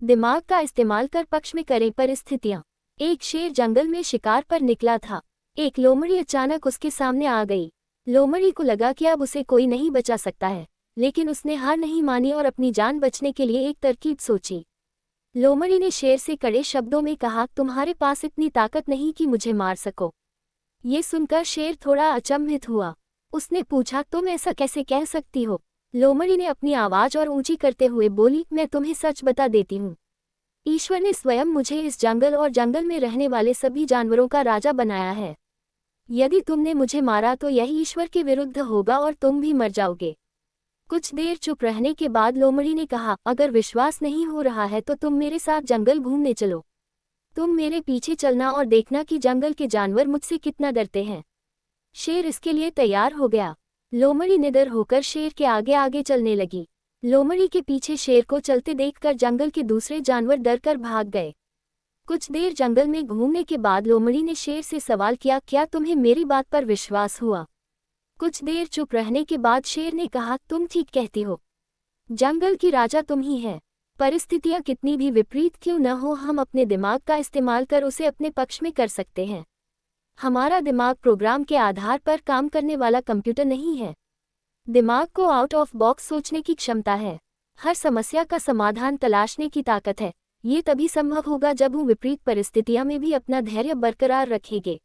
दिमाग का इस्तेमाल कर पक्ष में करें परिस्थितियाँ। एक शेर जंगल में शिकार पर निकला था। एक लोमड़ी अचानक उसके सामने आ गई। लोमड़ी को लगा कि अब उसे कोई नहीं बचा सकता है, लेकिन उसने हार नहीं मानी और अपनी जान बचने के लिए एक तरकीब सोची। लोमड़ी ने शेर से कड़े शब्दों में कहा, तुम्हारे पास इतनी ताकत नहीं कि मुझे मार सको। ये सुनकर शेर थोड़ा अचंभित हुआ। उसने पूछा, तुम ऐसा कैसे कह सकती हो? लोमड़ी ने अपनी आवाज और ऊंची करते हुए बोली, मैं तुम्हें सच बता देती हूँ। ईश्वर ने स्वयं मुझे इस जंगल और जंगल में रहने वाले सभी जानवरों का राजा बनाया है। यदि तुमने मुझे मारा तो यह ईश्वर के विरुद्ध होगा और तुम भी मर जाओगे। कुछ देर चुप रहने के बाद लोमड़ी ने कहा, अगर विश्वास नहीं हो रहा है तो तुम मेरे साथ जंगल घूमने चलो। तुम मेरे पीछे चलना और देखना कि जंगल के जानवर मुझसे कितना डरते हैं। शेर इसके लिए तैयार हो गया। लोमड़ी निडर होकर शेर के आगे आगे चलने लगी। लोमड़ी के पीछे शेर को चलते देखकर जंगल के दूसरे जानवर डरकर भाग गए। कुछ देर जंगल में घूमने के बाद लोमड़ी ने शेर से सवाल किया, क्या तुम्हें मेरी बात पर विश्वास हुआ? कुछ देर चुप रहने के बाद शेर ने कहा, तुम ठीक कहती हो। जंगल की राजा तुम ही है। परिस्थितियां कितनी भी विपरीत क्यों न हो, हम अपने दिमाग का इस्तेमाल कर उसे अपने पक्ष में कर सकते हैं। हमारा दिमाग प्रोग्राम के आधार पर काम करने वाला कंप्यूटर नहीं है। दिमाग को आउट ऑफ बॉक्स सोचने की क्षमता है। हर समस्या का समाधान तलाशने की ताकत है। ये तभी संभव होगा जब हम विपरीत परिस्थितियों में भी अपना धैर्य बरकरार रखेंगे।